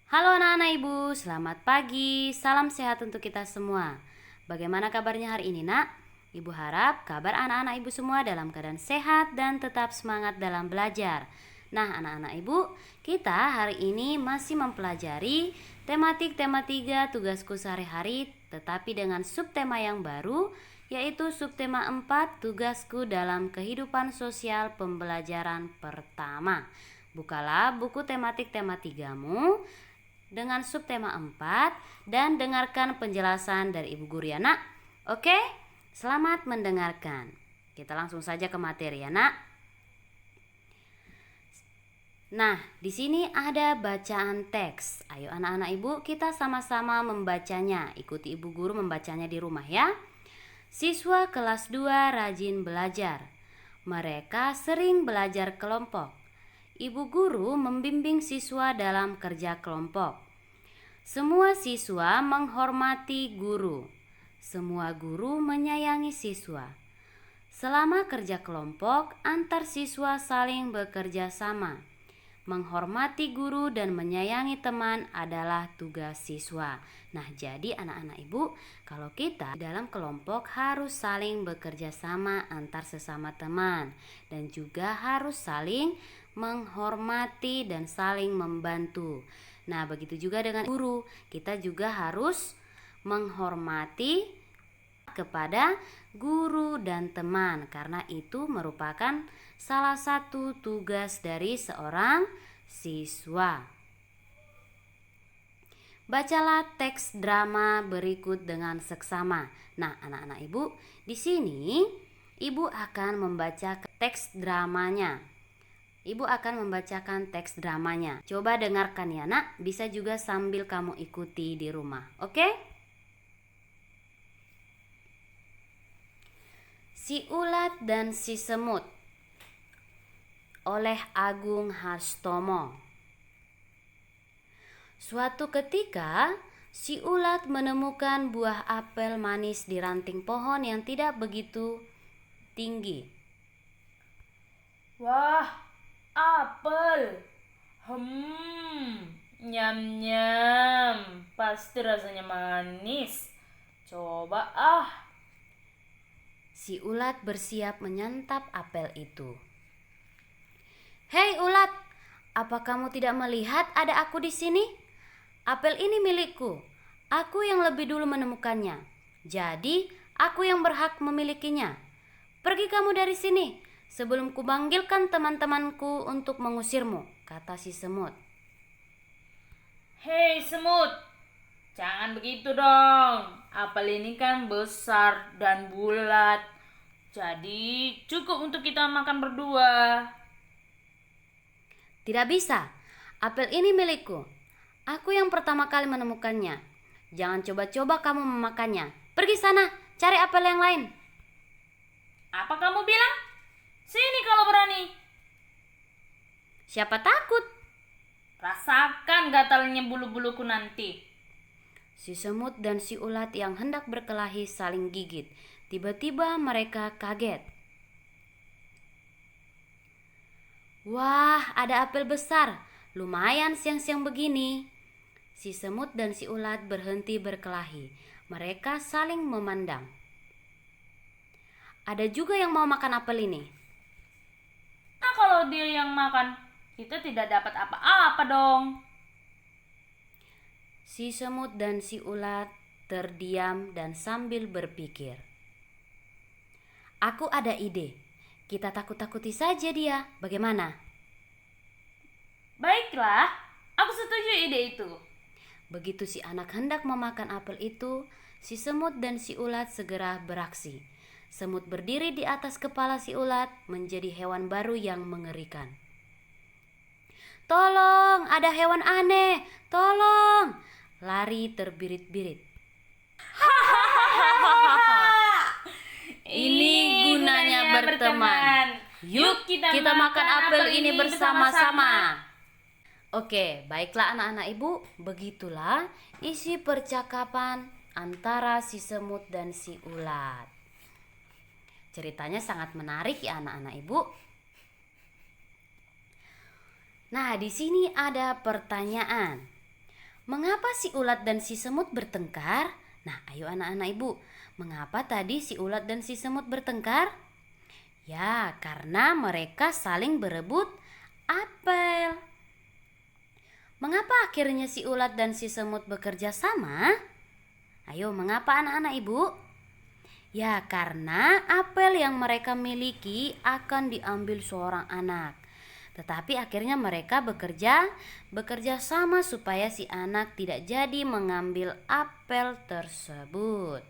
Halo anak-anak ibu, selamat pagi, salam sehat untuk kita semua. Bagaimana kabarnya hari ini nak? Ibu harap kabar anak-anak ibu semua dalam keadaan sehat dan tetap semangat dalam belajar. Nah anak-anak ibu, kita hari ini masih mempelajari tematik tema 3 tugasku sehari-hari, tetapi dengan subtema yang baru, yaitu subtema 4 tugasku dalam kehidupan sosial pembelajaran pertama. Bukalah buku tematik tema 3-mu dengan subtema 4 dan dengarkan penjelasan dari Ibu Guru ya nak. Oke, selamat mendengarkan. Kita langsung saja ke materi ya nak. Nah, di sini ada bacaan teks. Ayo anak-anak ibu, kita sama-sama membacanya. Ikuti ibu guru membacanya di rumah ya. Siswa kelas 2 rajin belajar. Mereka sering belajar kelompok. Ibu guru membimbing siswa dalam kerja kelompok. Semua siswa menghormati guru. Semua guru menyayangi siswa. Selama kerja kelompok, antar siswa saling bekerja sama. Menghormati guru dan menyayangi teman adalah tugas siswa. Nah, jadi anak-anak ibu, kalau kita dalam kelompok harus saling bekerja sama antar sesama teman dan juga harus saling menghormati dan saling membantu. Nah, begitu juga dengan guru, kita juga harus menghormati kepada guru dan teman karena itu merupakan salah satu tugas dari seorang siswa. Bacalah teks drama berikut dengan seksama. Nah, anak-anak ibu, di sini ibu akan membaca teks dramanya. Ibu akan membacakan teks dramanya. Coba dengarkan ya nak, bisa juga sambil kamu ikuti di rumah. Oke? Si Ulat dan si Semut oleh Agung Harstomo. Suatu ketika, si ulat menemukan buah apel manis di ranting pohon yang tidak begitu tinggi. Wah, apel. Nyam-nyam. Pasti rasanya manis. Coba ah. Si ulat bersiap menyantap apel itu. Hei ulat, apa kamu tidak melihat ada aku di sini? Apel ini milikku. Aku yang lebih dulu menemukannya. Jadi, aku yang berhak memilikinya. Pergi kamu dari sini sebelum kupanggilkan teman-temanku untuk mengusirmu, kata si semut. Hei semut, jangan begitu dong. Apel ini kan besar dan bulat. Jadi cukup untuk kita makan berdua. Tidak bisa, apel ini milikku. Aku yang pertama kali menemukannya. Jangan coba-coba kamu memakannya. Pergi sana, cari apel yang lain. Apa kamu bilang? Sini kalau berani. Siapa takut? Rasakan gatalnya bulu-buluku nanti. Si semut dan si ulat yang hendak berkelahi saling gigit. Tiba-tiba mereka kaget. Wah, ada apel besar. Lumayan siang-siang begini. Si semut dan si ulat berhenti berkelahi. Mereka saling memandang. Ada juga yang mau makan apel ini. Nah kalau dia yang makan, kita tidak dapat apa-apa dong. Si semut dan si ulat terdiam dan sambil berpikir. Aku ada ide. Kita takut-takuti saja dia. Bagaimana? Baiklah, aku setuju ide itu. Begitu si anak hendak memakan apel itu, si semut dan si ulat segera beraksi. Semut berdiri di atas kepala si ulat menjadi hewan baru yang mengerikan. Tolong, ada hewan aneh. Tolong. Lari terbirit-birit. Ini gunanya berteman. Yuk kita makan apel ini bersama-sama. Oke, baiklah anak-anak ibu. Begitulah isi percakapan antara si semut dan si ulat. Ceritanya sangat menarik ya anak-anak ibu. Nah, di sini ada pertanyaan. Mengapa si ulat dan si semut bertengkar? Nah, ayo anak-anak ibu, mengapa tadi si ulat dan si semut bertengkar? Ya, karena mereka saling berebut apel. Mengapa akhirnya si ulat dan si semut bekerja sama? Ayo, mengapa anak-anak ibu? Ya, karena apel yang mereka miliki akan diambil seorang anak. Tetapi akhirnya mereka bekerja sama supaya si anak tidak jadi mengambil apel tersebut.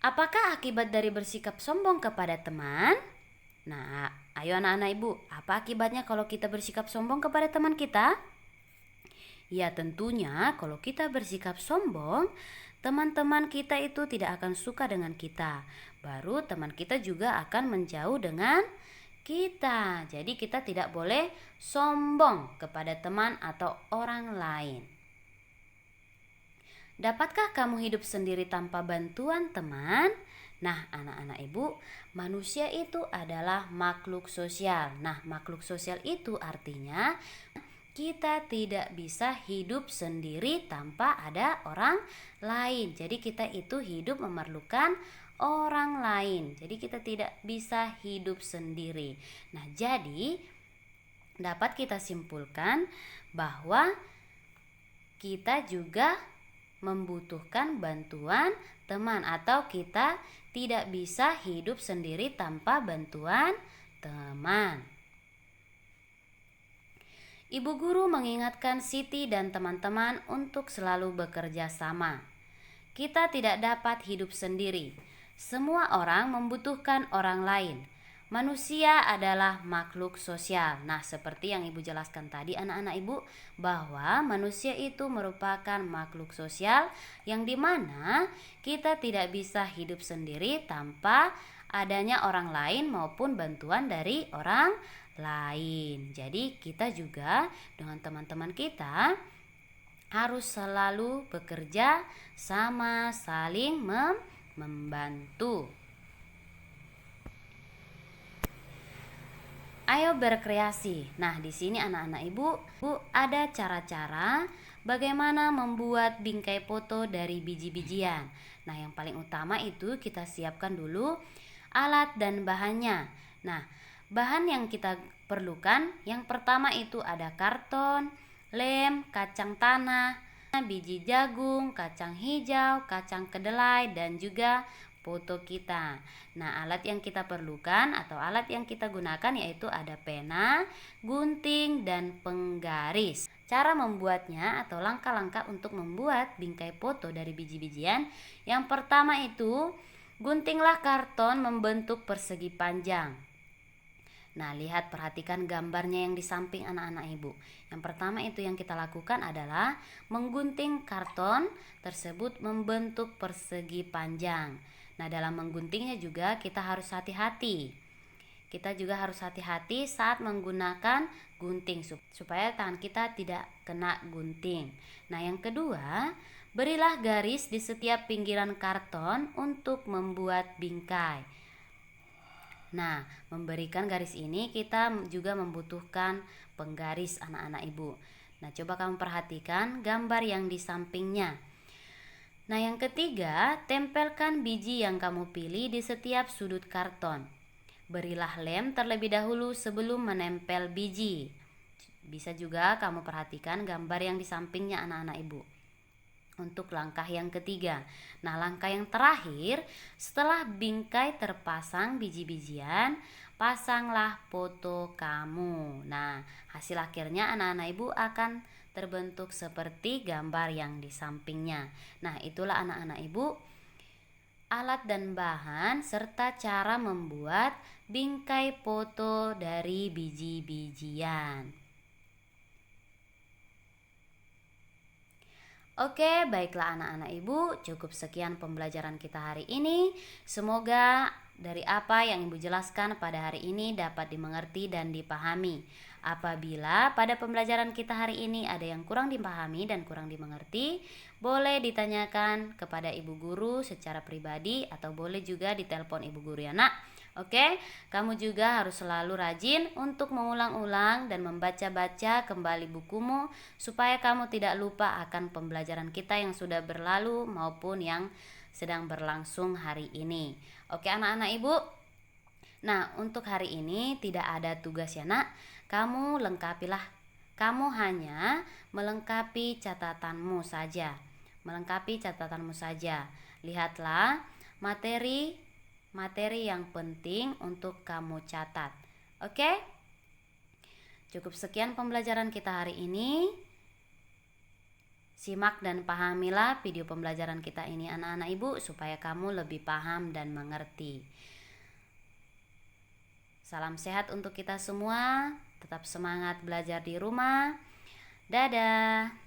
Apakah akibat dari bersikap sombong kepada teman? Nah, ayo anak-anak ibu, apa akibatnya kalau kita bersikap sombong kepada teman kita? Ya, tentunya kalau kita bersikap sombong, teman-teman kita itu tidak akan suka dengan kita. Baru teman kita juga akan menjauh dengan kita. Jadi kita tidak boleh sombong kepada teman atau orang lain. Dapatkah kamu hidup sendiri tanpa bantuan teman? Nah, anak-anak ibu, manusia itu adalah makhluk sosial. Nah, makhluk sosial itu artinya kita tidak bisa hidup sendiri tanpa ada orang lain. Jadi kita itu hidup memerlukan orang lain. Jadi kita tidak bisa hidup sendiri. Nah, jadi dapat kita simpulkan bahwa kita juga membutuhkan bantuan teman, atau kita tidak bisa hidup sendiri tanpa bantuan teman. Ibu guru mengingatkan Siti dan teman-teman untuk selalu bekerja sama. Kita tidak dapat hidup sendiri. Semua orang membutuhkan orang lain. Manusia adalah makhluk sosial. Nah, seperti yang ibu jelaskan tadi anak-anak ibu, bahwa manusia itu merupakan makhluk sosial yang dimana kita tidak bisa hidup sendiri tanpa adanya orang lain maupun bantuan dari orang lain. Jadi kita juga dengan teman-teman kita harus selalu bekerja sama, saling membantu. Ayo berkreasi. Nah, di sini anak-anak ibu ada cara-cara bagaimana membuat bingkai foto dari biji-bijian. Nah, yang paling utama itu kita siapkan dulu alat dan bahannya. Nah, bahan yang kita perlukan yang pertama itu ada karton, lem, kacang tanah, biji jagung, kacang hijau, kacang kedelai, dan juga foto kita. Nah, alat yang kita perlukan atau alat yang kita gunakan yaitu ada pena, gunting, dan penggaris. Cara membuatnya atau langkah-langkah untuk membuat bingkai foto dari biji-bijian. Yang pertama itu, guntinglah karton membentuk persegi panjang. Nah, lihat, perhatikan gambarnya yang di samping anak-anak ibu. Yang pertama itu yang kita lakukan adalah menggunting karton tersebut membentuk persegi panjang. Nah, dalam mengguntingnya juga kita harus hati-hati. Kita juga harus hati-hati saat menggunakan gunting supaya tangan kita tidak kena gunting. Nah, yang kedua, berilah garis di setiap pinggiran karton untuk membuat bingkai. Nah, memberikan garis ini kita juga membutuhkan penggaris anak-anak ibu. Nah, coba kamu perhatikan gambar yang di sampingnya. Nah, yang ketiga, tempelkan biji yang kamu pilih di setiap sudut karton. Berilah lem terlebih dahulu sebelum menempel biji. Bisa juga kamu perhatikan gambar yang di sampingnya anak-anak ibu. Untuk langkah yang ketiga. Nah, langkah yang terakhir, setelah bingkai terpasang biji-bijian, pasanglah foto kamu. Nah, hasil akhirnya anak-anak ibu akan terbentuk seperti gambar yang di sampingnya. Nah, itulah anak-anak ibu alat dan bahan serta cara membuat bingkai foto dari biji-bijian. Oke, baiklah anak-anak ibu, cukup sekian pembelajaran kita hari ini. Semoga dari apa yang ibu jelaskan pada hari ini dapat dimengerti dan dipahami. Apabila pada pembelajaran kita hari ini ada yang kurang dipahami dan kurang dimengerti, boleh ditanyakan kepada ibu guru secara pribadi atau boleh juga ditelepon ibu guru ya nak. Oke, kamu juga harus selalu rajin untuk mengulang-ulang dan membaca-baca kembali bukumu supaya kamu tidak lupa akan pembelajaran kita yang sudah berlalu maupun yang sedang berlangsung hari ini. Oke anak-anak ibu. Nah, untuk hari ini tidak ada tugas ya nak. Kamu hanya melengkapi catatanmu saja. Lihatlah materi yang penting untuk kamu catat. Oke? Cukup sekian pembelajaran kita hari ini. Simak dan pahamilah video pembelajaran kita ini anak-anak ibu supaya kamu lebih paham dan mengerti. Salam sehat untuk kita semua. Tetap semangat belajar di rumah. Dadah.